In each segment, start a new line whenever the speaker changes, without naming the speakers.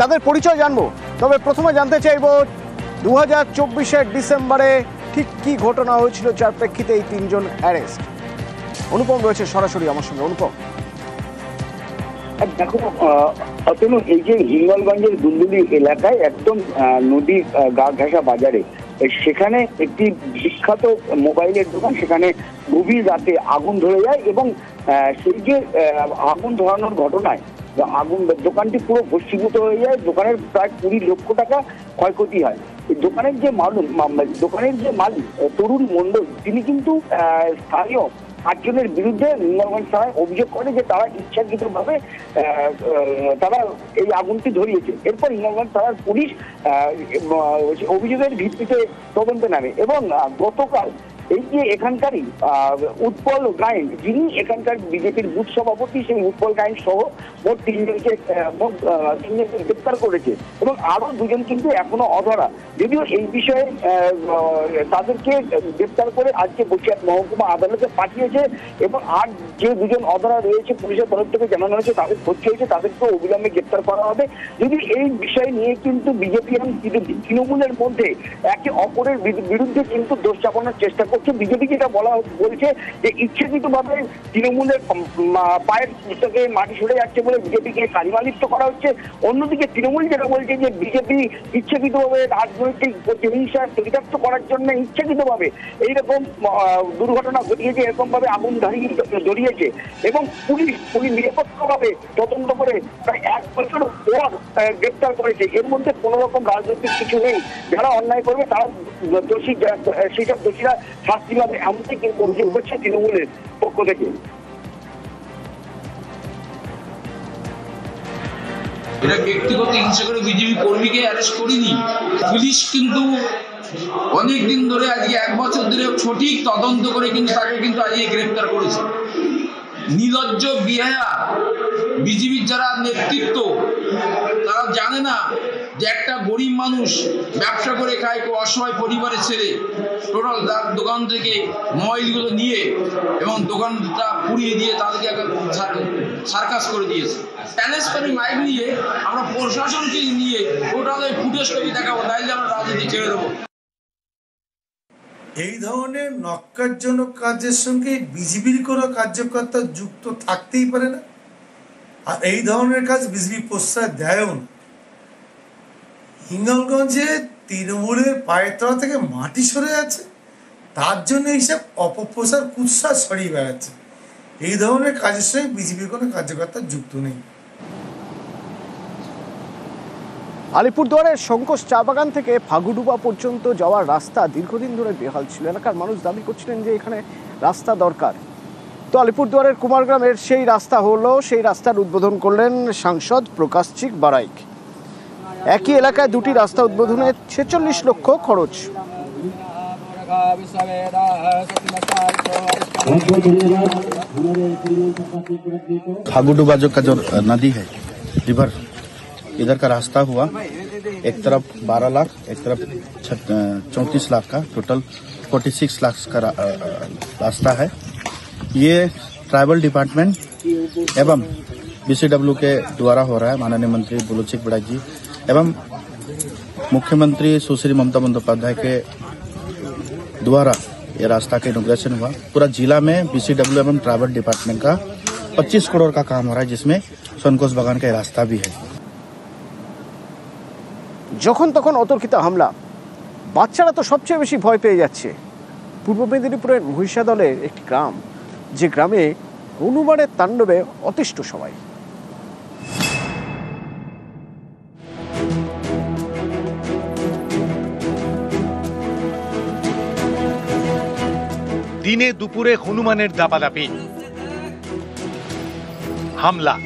তাদের পরিচয় জানবো। তবে প্রথমে জানতে চাইব 2024-এর ডিসেম্বরে ঠিক কি ঘটনা হয়েছিল যার প্রেক্ষিতে এই তিনজন অ্যারেস্ট। অনুপম রয়েছে সরাসরি আমার সঙ্গে। অনুপম,
দেখো অতনু, এই যে হিঙ্গলগঞ্জের দুলদুলি এলাকায় একদম নদী গা ঘেঁষা বাজারে, সেখানে একটি বিখ্যাত মোবাইলের দোকান, সেখানে গভীর রাতে আগুন ধরে যায় এবং সেই যে আগুন ধরানোর ঘটনায় দোকানটি পুরো ভস্মীভূত হয়ে যায়। দোকানের প্রায় 20 লক্ষ টাকা ক্ষয়ক্ষতি হয়। দোকানের যে মালিক তরুণ মণ্ডল, তিনি কিন্তু স্থানীয় 8 জনের বিরুদ্ধে হিঙ্গলগঞ্জ থানায় অভিযোগ করে যে তারা ইচ্ছাকৃতভাবে তারা এই আগুনটি ধরিয়েছে। এরপর হিঙ্গলগঞ্জ থানার পুলিশ অভিযোগের ভিত্তিতে তদন্তে নামে এবং গতকাল এই যে এখানকারই উৎপল গায়েন, যিনি এখানকার বিজেপির বুথ সভাপতি, সেই উৎপল গায়েন সহ মোট তিনজনকে গ্রেপ্তার করেছে এবং আরো 2 জন কিন্তু এখনো অধরা। যদিও এই বিষয়ে তাদেরকে গ্রেপ্তার করে আজকে বসিরহাট মহকুমা আদালতে পাঠিয়েছে এবং আর যে 2 জন অধরা রয়েছে পুলিশের তরফ থেকে জানানো হয়েছে তাদের ভর্তি হয়েছে, তাদেরকে অবিলম্বে গ্রেপ্তার করা হবে। যদি এই বিষয় নিয়ে কিন্তু বিজেপি এবং তৃণমূলের মধ্যে একে অপরের বিরুদ্ধে কিন্তু দোষ চাপানোর চেষ্টা করছে। বিজেপি যেটা বলছে যে ইচ্ছাকৃতভাবে তৃণমূলের পায়ের থেকে মাটি সরে যাচ্ছে বলে বিজেপিকে কালিমালিপ্ত করা হচ্ছে। অন্যদিকে তৃণমূল যেটা বলছে যে বিজেপি ইচ্ছাকৃতভাবে রাজনৈতিক প্রতিহিংসা চরিতার্থ করার জন্য ইচ্ছাকৃতভাবে এইরকম দুর্ঘটনা ঘটিয়েছে, এরকম ভাবে আগুন ধরিয়েছে এবং পুলিশ নিরপেক্ষভাবে তদন্ত করে প্রায় 1 বছর পর গ্রেপ্তার করেছে। এর মধ্যে কোনো রকম রাজনৈতিক কিছু নেই। যারা অন্যায় করবে তারা দোষী, সেইসব দোষীরা শাস্তি পাবে, এমনকি কিন্তু অভিযোগ করছে তৃণমূলের পক্ষ থেকে।
এটা ব্যক্তিগত হিংসা করে বিজেপি কর্মীকে অ্যারেস্ট করিনি। পুলিশ কিন্তু অনেকদিন ধরে, আজকে 1 বছর ধরে সঠিক তদন্ত করে কিন্তু তাকে কিন্তু আজকে গ্রেপ্তার করেছে। নির্লজ্জ বেহায়া বিজেপির যারা নেতৃত্ব, তারা জানে না যে একটা গরিব মানুষ ব্যবসা করে খায়, অসহায় পরিবারের ছেলে টোটাল দোকান থেকে মোবাইলগুলো নিয়ে এবং দোকানটা পুড়িয়ে দিয়ে তাদেরকে একটা সার্কাস করে দিয়েছে। চ্যালেঞ্জ করে মাইক নিয়ে আমরা প্রশাসনকে নিয়ে টোটাল ফুটেজ কপি দেখাবো, তাইলে আমরা রাজনীতি ছেড়ে দেবো।
এই ধরনের নক্কারজনক কাজের সঙ্গে বিজেপির কোনো কার্যকর্তা যুক্ত থাকতেই পারে না, আর এই ধরনের কাজ বিজেপি প্রশ্রয় দেয়ও না। হিঙ্গলগঞ্জে তৃণমূলের পায়ের তলা থেকে মাটি সরে যাচ্ছে, তার জন্য এইসব অপপ্রচার কুৎসা ছড়িয়ে বেড়াচ্ছে। এই ধরনের কাজের সঙ্গে বিজেপির কোনো কার্যকর্তা যুক্ত নেই।
আলিপুরদুয়ারের শঙ্কোষ চা বাগান থেকে ফাগুডুবা পর্যন্ত যাওয়ার রাস্তা দীর্ঘদিন ধরে বেহাল ছিল। এলাকার মানুষ দাবি করছিলেন যে এখানে রাস্তা দরকার। তো আলিপুরদুয়ারের কুমারগ্রামের সেই রাস্তা হলো, সেই রাস্তার উদ্বোধন করলেন সাংসদ প্রকাশচিক বারাইক। একই এলাকায় 2টি রাস্তা উদ্বোধনে 46 লক্ষ খরচ।
फागुडुबा जो नदी है, रिवर, इधर का रास्ता हुआ। एक तरफ 12 लाख, एक तरफ 34 लाख का, टोटल 46 लाख का रास्ता है। ये ट्राइबल डिपार्टमेंट एवं बीसीडब्ल्यू के द्वारा हो रहा है। माननीय मंत्री प्रकाशचिक बाराइक जी एवं मुख्यमंत्री सुश्री ममता बंदोपाध्याय के द्वारा ये रास्ता का इनॉग्रेशन हुआ। पूरा जिला में बीसीडब्ल्यू एवं ट्राइबल डिपार्टमेंट का 25 करोड़ का काम हो रहा है, जिसमें शंकोष बागान का रास्ता भी है।
যখন তখন অতর্কিত হামলা, বাচ্চারা তো সবচেয়ে বেশি ভয় পেয়ে যাচ্ছে। পূর্ব মেদিনীপুরের মহিষাদলের একটি গ্রাম, যে গ্রামে হনুমানের তাণ্ডবে অতিষ্ঠ সবাই।
দিনে দুপুরে হনুমানের দাপাদাপি, হামলা।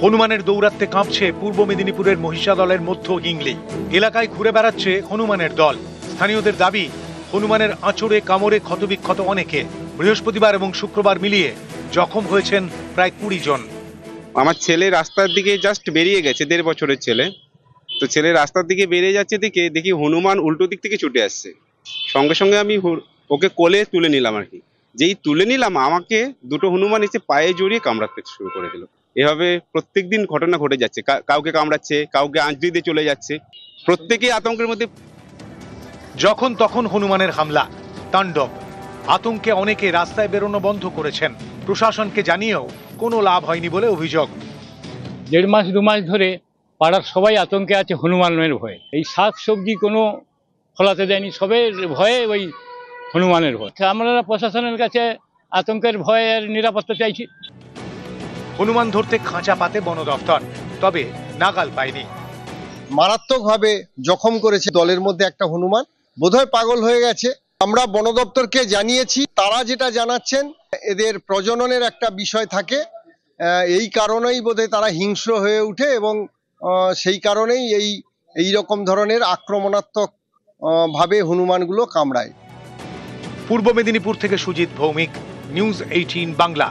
হনুমানের দৌরাত্মে কাঁপছে পূর্ব মেদিনীপুরের মহিষাদলের মধ্য হিংলি এলাকায়। ঘুরে বেড়াচ্ছে হনুমানের দল। স্থানীয়দের দাবি, হনুমানের আঁচড়ে কামড়ে ক্ষতবিক্ষত অনেকে। বৃহস্পতিবার এবং শুক্রবার মিলিয়ে জখম হয়েছেন প্রায় 20 জন।
আমার ছেলে রাস্তার দিকে জাস্ট বেরিয়ে গেছে, 1.5 বছরের ছেলে। তো ছেলে রাস্তার দিকে বেরিয়ে যাচ্ছে, দেখি হনুমান উল্টো দিক থেকে ছুটে আসছে। সঙ্গে সঙ্গে আমি ওকে কোলে তুলে নিলাম আর কি। যেই তুলে নিলাম, আমাকে 2টো হনুমান এসে পায়ে জড়িয়ে কামড়াতে শুরু করে দিল। এভাবে প্রত্যেকদিন ঘটনা ঘটে যাচ্ছে, কাউকে কামড়াচ্ছে, কাউকে আঁচড়ি দিয়ে চলে যাচ্ছে, প্রত্যেকেই আতঙ্কের মধ্যে।
যখন তখন হনুমানের হামলা, তাণ্ডব, আতঙ্কে অনেকে রাস্তায় বেরোনো বন্ধ করেছেন। প্রশাসনকে জানিয়েও কোনো লাভ হয়নি বলে অভিযোগ।
1.5 মাস 2 মাস ধরে পাড়ার সবাই আতঙ্কে আছে হনুমানের ভয়ে। এই শাক সবজি কোনো ফলাতে দেয়নি, সবের ভয়ে ওই হনুমানের ভয়। আমরা প্রশাসনের কাছে আতঙ্কের ভয়ের নিরাপত্তা চাইছি।
হনুমান ধরতে খাঁচা পাতে বন দফতর, তবে নাগাল পায়নি।
মারাত্মকভাবে জখম করেছে দলের মধ্যে একটা হনুমান, বোধহয় পাগল হয়ে গেছে। আমরা বন দপ্তরকে জানিয়েছি, তারা যেটা জানাচ্ছেন এদের প্রজননের একটা বিষয় থাকে, এই কারণেই বোধহয় তারা হিংস্র হয়ে ওঠে এবং সেই কারণেই এই রকম ধরনের আক্রমণাত্মক ভাবে হনুমানগুলো কামড়ায়।
পূর্ব মেদিনীপুর থেকে সুজিত ভৌমিক, নিউজ 18 বাংলা।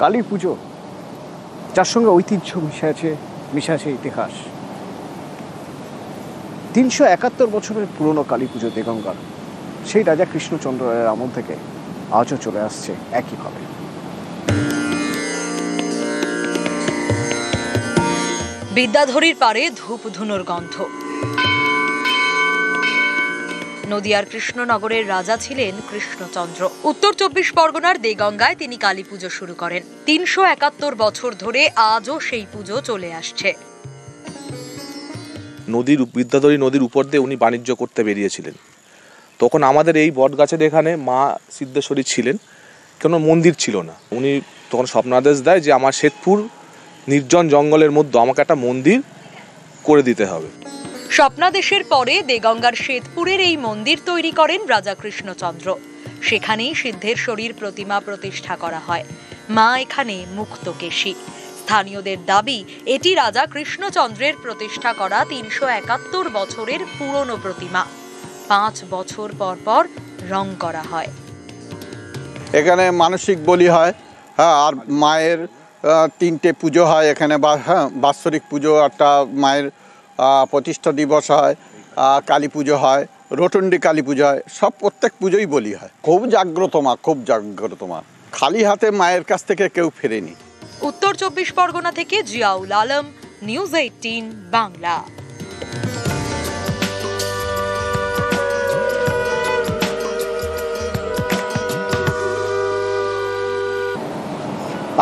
কালী পুজো, যার সঙ্গে ঐতিহ্য মিশে আছে ইতিহাস। 371 বছরের পুরনো কালী পুজো দেগঙ্গার, সেই রাজা কৃষ্ণচন্দ্রের আমল থেকে আজও চলে আসছে একইভাবে।
বিদ্যাধরীর পারে ধূপ ধুনোর গন্ধ। নদিয়ার কৃষ্ণনগরের রাজা ছিলেন কৃষ্ণচন্দ্র। উত্তর 24 পরগনার দেগঙ্গায় তিনি কালী পুজো শুরু করেন। 371 বছর ধরে আজও সেই পুজো চলে আসছে।
বিদ্যাধরী নদীর উপর দিয়ে উনি বাণিজ্য করতে বেরিয়েছিলেন। তখন আমাদের এই বটগাছের এখানে মা সিদ্ধেশ্বরী ছিলেন, কোনো মন্দির ছিল না। উনি তখন স্বপ্নাদেশ দেয় যে আমার শ্বেতপুর নির্জন জঙ্গলের মধ্যে আমাকে একটা মন্দির করে দিতে হবে।
স্বপ্নাদেশের পরে দেগঙ্গার শ্বেতপুরের এই মন্দির তৈরি করেন রাজা কৃষ্ণচন্দ্র। সেখানেই সিদ্ধেশ্বরীর প্রতিমা প্রতিষ্ঠা করা হয়। মা এখানে মুক্তকেশী। স্থানীয়দের দাবি এটি রাজা কৃষ্ণচন্দ্রের প্রতিষ্ঠা করা 371 বছরের পুরনো প্রতিমা। 5 বছর পর পর রং করা হয়।
এখানে মানসিক বলি হয়, হ্যাঁ, আর মায়ের 3টে পুজো হয় এখানে, বাৎসরিক পুজো, একটা মায়ের প্রতিষ্ঠা দিবস হয়, কালী পুজো হয়, রটুন্ডি কালী পুজো হয়, সব প্রত্যেক পুজোই বলি হয়। খুব জাগ্রত মা, খালি হাতে মায়ের কাছ থেকে কেউ ফেরেনি।
উত্তর 24 পরগনা থেকে জিয়াউল আলম, নিউজ 18 বাংলা।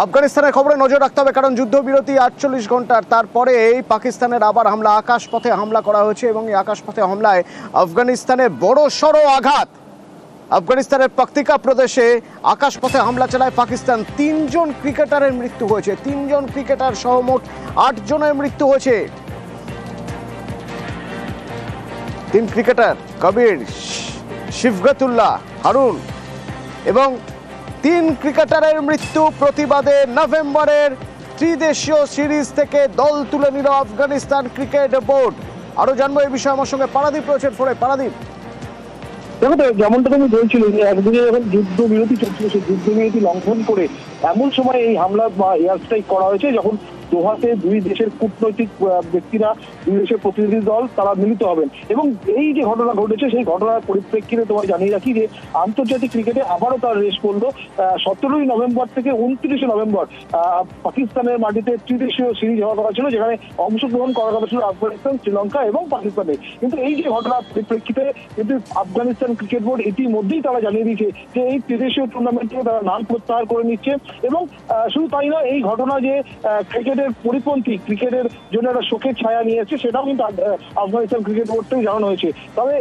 আফগানিস্তানের খবরে নজর রাখতে হবে, কারণ যুদ্ধবিরতি 48 ঘন্টার তারপরে পাকিস্তানের আবার হামলা, আকাশপথে হামলা করা হয়েছে এবং এই আকাশপথে হামলায় আফগানিস্তানের বড় সড় আঘাত। আফগানিস্তানের পাকতিকা প্রদেশে আকাশপথে হামলা চালায় পাকিস্তান। 3 জন ক্রিকেটারের মৃত্যু হয়েছে, 3 জন ক্রিকেটার সহ মোট 8 জনের মৃত্যু হয়েছে। 3 ক্রিকেটার কবির, শিফগতুল্লাহ, হারুন এবং 3 ক্রিকেটারের মৃত্যু প্রতিবাদে নভেম্বরের ত্রিদেশীয় সিরিজ থেকে দল তুলে নিল আফগানিস্তান ক্রিকেট বোর্ড। আরো জানবো এই বিষয়ে, আমার সঙ্গে পারাদীপ রয়েছেন ফোনে। পারাদীপ,
দেখো তো, যেমনটা তুমি বলছিলে যে একদিকে যখন যুদ্ধবিরতি চলছিল, সেই যুদ্ধবিরতি লঙ্ঘন করে এমন সময় এই হামলা বা এয়ার স্ট্রাইক করা হয়েছে যখন দোহাতে 2 দেশের কূটনৈতিক ব্যক্তিরা, 2 দেশের প্রতিনিধি দল তারা মিলিত হবেন। এবং এই যে ঘটনা ঘটেছে সেই ঘটনার পরিপ্রেক্ষিতে তোমায় জানিয়ে রাখি যে আন্তর্জাতিক ক্রিকেটে আবারও তার রেশ পড়লো। 17ই নভেম্বর থেকে 29শে নভেম্বর পাকিস্তানের মাটিতে ত্রিদেশীয় সিরিজ হওয়ার কথা ছিল, যেখানে অংশগ্রহণ করার কথা ছিল আফগানিস্তান, শ্রীলঙ্কা এবং পাকিস্তানে। কিন্তু এই যে ঘটনার পরিপ্রেক্ষিতে কিন্তু আফগানিস্তান ক্রিকেট বোর্ড ইতিমধ্যেই তারা জানিয়ে দিয়েছে যে এই ত্রিদেশীয় টুর্নামেন্ট থেকে তারা নাম প্রত্যাহার করে নিচ্ছে। এবং শুধু তাই নয়, এই ঘটনা যে ক্রিকেটের পরিপন্থী, ক্রিকেটের জন্য একটা শোকের ছায়া নিয়ে এসেছে, সেটাও কিন্তু আফগানিস্তান ক্রিকেট বোর্ড থেকে জানানো হয়েছে। তবে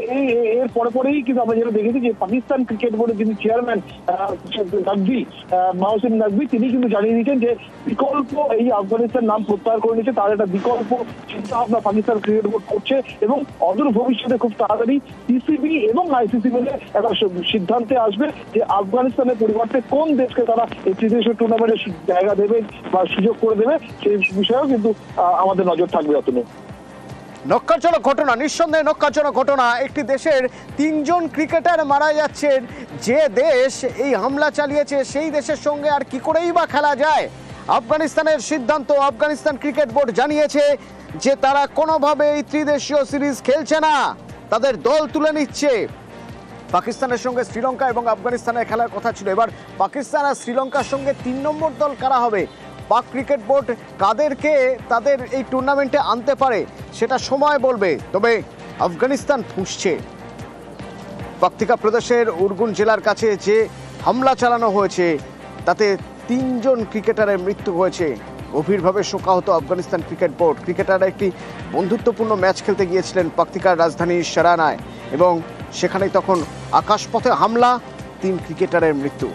এর পরেই কিন্তু আমরা যেটা দেখেছি যে পাকিস্তান ক্রিকেট বোর্ডের যিনি চেয়ারম্যান মাহসিন নাকভি, তিনি কিন্তু জানিয়ে দিয়েছেন যে বিকল্প এই আফগানিস্তান নাম প্রত্যাহার করে নিচ্ছে, তার একটা বিকল্প চিন্তা ভাবনা পাকিস্তান ক্রিকেট বোর্ড করছে এবং অদূর ভবিষ্যতে খুব তাড়াতাড়ি পিসিবি এবং আইসিসি মিলে একটা সিদ্ধান্তে আসবে যে আফগানিস্তানের পরিবর্তে কোন দেশকে তারা এই ত্রিদেশীয় টুর্নামেন্টে জায়গা দেবে বা সুযোগ করে দেবে, সেই বিষয়েও কিন্তু আমাদের নজর থাকবে। অতনু,
নক্কারজনক ঘটনা, নিঃসন্দেহে নক্কারজনক ঘটনা। একটি দেশের 3 জন ক্রিকেটার মারা যাচ্ছেন, যে দেশ এই হামলা চালিয়েছে সেই দেশের সঙ্গে আর কি করেই বা খেলা যায়। আফগানিস্তানের সিদ্ধান্ত, আফগানিস্তান ক্রিকেট বোর্ড জানিয়েছে যে তারা কোনোভাবেই ত্রিদেশীয় সিরিজ খেলছে না, তাদের দল তুলে নিচ্ছে। পাকিস্তানের সঙ্গে শ্রীলঙ্কা এবং আফগানিস্তানের খেলার কথা ছিল, এবার পাকিস্তান আর শ্রীলঙ্কার সঙ্গে 3 নম্বর দল কারা হবে, পাক ক্রিকেট বোর্ড কাদেরকে তাদের এই টুর্নামেন্টে আনতে পারে সেটা সময় বলবে। তবে আফগানিস্তান ফুঁসছে। পাকতিকা প্রদেশের উরগুন জেলার কাছে যে হামলা চালানো হয়েছে তাতে 3 জন ক্রিকেটারের মৃত্যু হয়েছে। গভীরভাবে শোকাহত আফগানিস্তান ক্রিকেট বোর্ড। ক্রিকেটাররা একটি বন্ধুত্বপূর্ণ ম্যাচ খেলতে গিয়েছিলেন পাকতিকার রাজধানী শারানায় এবং সেখানেই তখন আকাশপথে হামলা, 3 ক্রিকেটারের মৃত্যু।